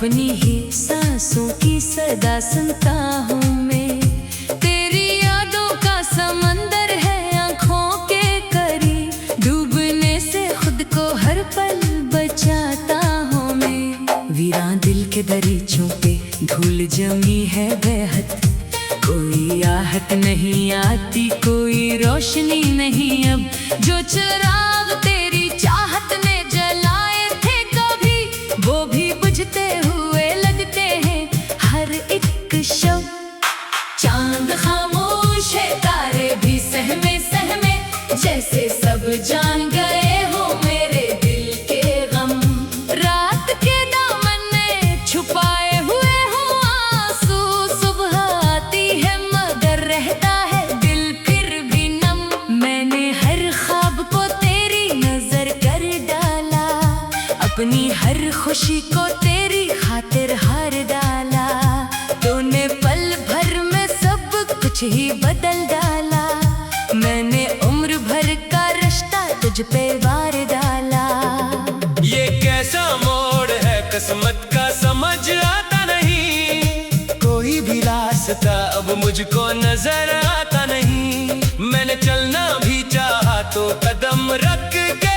अपनी ही सांसों की सदा सुनता हूँ मैं। तेरी यादों का समंदर है आँखों के करीब, डूबने से खुद को हर पल बचाता हूँ मैं। वीरान दिल के दरीचों पे धूल जमी है बेहद, कोई आहट नहीं आती, कोई रोशनी नहीं अब। जो चिराग तेरी चाहत ने जलाए थे कभी, वो भी बुझते हुए लगते हैं हर एक शव। चांद खामोश है, तारे भी सहमे सहमे, जैसे सब जान गए हो मेरे दिल के गम। रात के दामन में छुपाए हुए हो आंसू, सुबह आती है मगर रहता है दिल फिर भी नम। मैंने हर ख्वाब को तेरी नजर कर डाला, अपनी हर खुशी को तेरी खातिर हार डाला। तूने पल भर में सब कुछ ही बदल डाला, मैंने उम्र भर का रिश्ता तुझ पे वार डाला। ये कैसा मोड़ है किस्मत का समझ आता नहीं, कोई भी रास्ता अब मुझको नजर आता नहीं। मैंने चलना भी चाहा तो कदम रख के,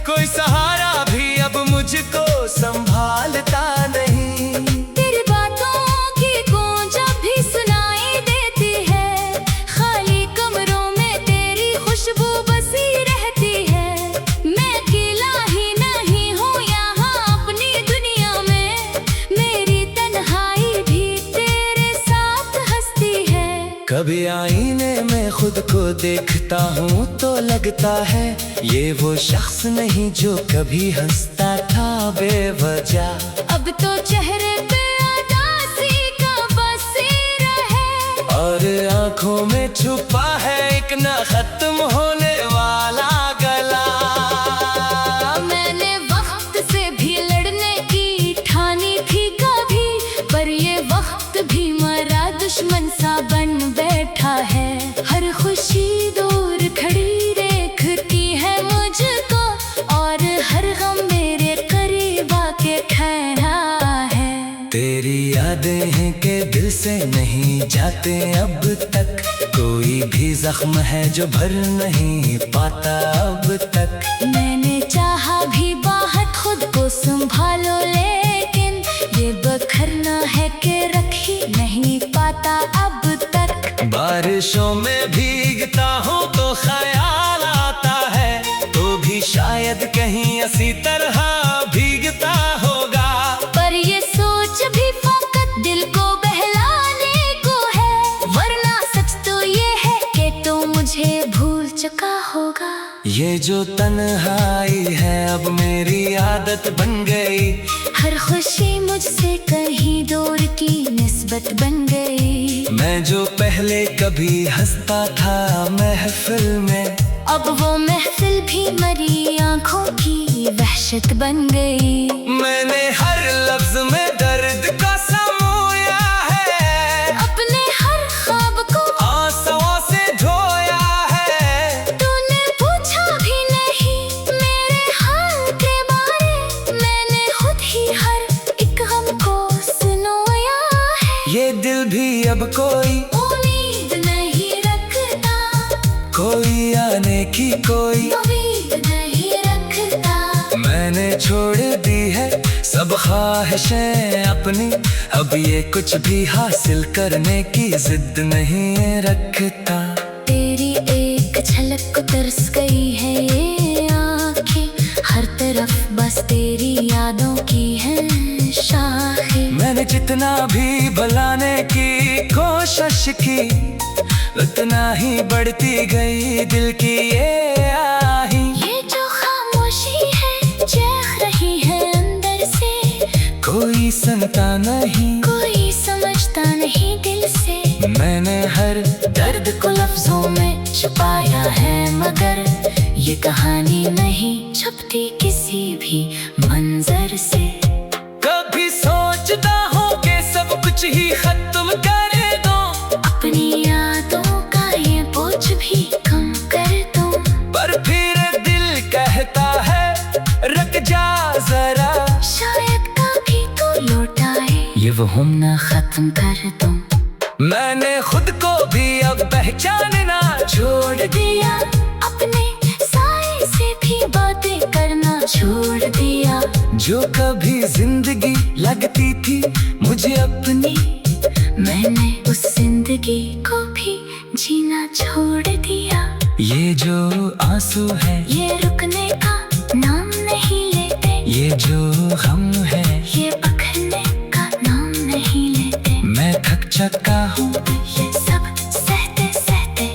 कोई सहारा भी अब मुझको संभालता नहीं। तेरी बातों की गूंज भी सुनाई देती है, खाली कमरों में तेरी खुशबू बसी रहती है। मैं अकेला ही नहीं हूँ यहाँ अपनी दुनिया में, मेरी तन्हाई भी तेरे साथ हंसती है। कभी आईने में खुद को देखता हूँ तो लगता है ये वो शख्स नहीं जो कभी हंसता था बेवजह। अब तो चेहरे पे उदासी का बसेरा है, और आंखों में छुपा है एक न खत्म होने वाला गला। मैंने वक्त से भी लड़ने की ठानी थी कभी, पर ये वक्त भी मरा दुश्मन सा बन बैठा है। हर खुशी दूर खड़ी देखती है मुझको, और हर गम मेरे करीब आके खैरा है। तेरी यादें हैं कि दिल से नहीं जाते अब तक, कोई भी जख्म है जो भर नहीं पाता अब तक। मैंने चाहा भी बाहर खुद को संभालो, लेकिन ये बखरना है कि रख ही नहीं पाता अब तक। बारिशों में भीगता हूँ तो ख्याल आता है, तो भी शायद कहीं इसी तरह भीगता होगा। पर ये सोच भी फकत दिल को बहलाने को है, वरना सच तो ये है कि तू मुझे भूल चुका होगा। ये जो तन्हाई है अब मेरी आदत बन गई, हर खुशी मुझसे कहीं दूर की निस्बत बन गई। मैं जो पहले कभी हंसता था महफिल में, अब वो महफिल भी मरी आंखों की वहशत बन गई। मैंने हर लफ्ज में दर्द का समोया है, अपने हर ख्वाब को आंसुओं से धोया है। तूने पूछा भी नहीं मेरे हाल के बारे, मैंने खुद ही हर एक गम को सुनोया है। ये दिल भी अब कोई उम्मीद नहीं रखता, कोई आने की कोई उम्मीद नहीं रखता। मैंने छोड़ दी है सब ख्वाहिशें अपनी, अब ये कुछ भी हासिल करने की जिद नहीं रखता। तेरी एक झलक को तरस गई है ये आँखें, हर तरफ बस तेरी यादों की है शाखें। मैंने जितना भी भुलाने की कोशिश की, उतना ही बढ़ती गई दिल की ये आही। ये जो खामोशी है चेख रही है अंदर से, कोई सुनता नहीं, कोई समझता नहीं दिल से। मैंने हर दर्द को लफ्जों में छुपाया है, मगर ये कहानी नहीं छपती किसी भी मंजर से। कभी सोचता हूँ कि सब कुछ ही खत्म कर दो, अपनी यादों का ये बोझ भी कम कर दो। पर फिर दिल कहता है रुक जा जरा, शायद कभी तो हम ना खत्म कर दूं। मैंने खुद को भी अब पहचानना छोड़ दिया, अपने साए से भी बातें करना छोड़ दिया। जो कभी जिंदगी लगती थी मुझे अपनी, मैंने उस जिंदगी को भी जीना छोड़ दिया। ये जो आंसू है ये रुकने का नाम नहीं लेते, ये जो गम है ये पखने का नाम नहीं लेते। मैं थक चुका हूँ ये सब सहते सहते,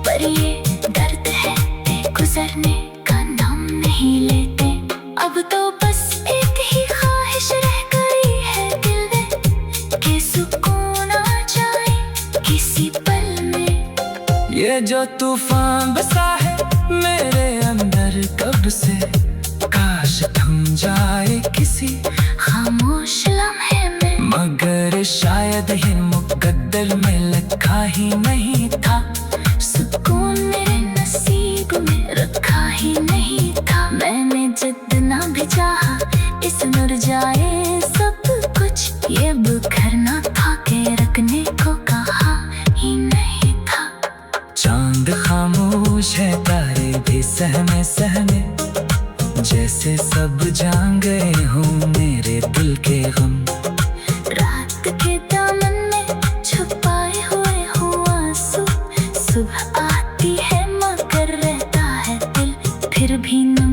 पर ये दर्द है ये गुजरने का नाम नहीं लेते। अब तो बस एक ही ख्वाहिश रह गई है दिल में, कि सुकून आ जाए किसी पल में। ये जो तूफान बसा है मेरे अंदर कब से, काश थम जाए किसी खामोश लम्हे में। मगर शायद ये मुकद्दर में लिखा ही नहीं था, सुकून मेरे नसीब में रखा ही नहीं था। मैंने जितना भी चाहा इस नुर जाए सब कुछ, ये बिखरना था के रखने को कहा ही नहीं था। चांद खामोश है तारे भी सहमे सहमे, जैसे सब जान गए हूँ मेरे दिल के गम। रात के दामन में छुपाए हुए हूँ आंसू, सुबह आती है मगर रहता है दिल फिर भी नम।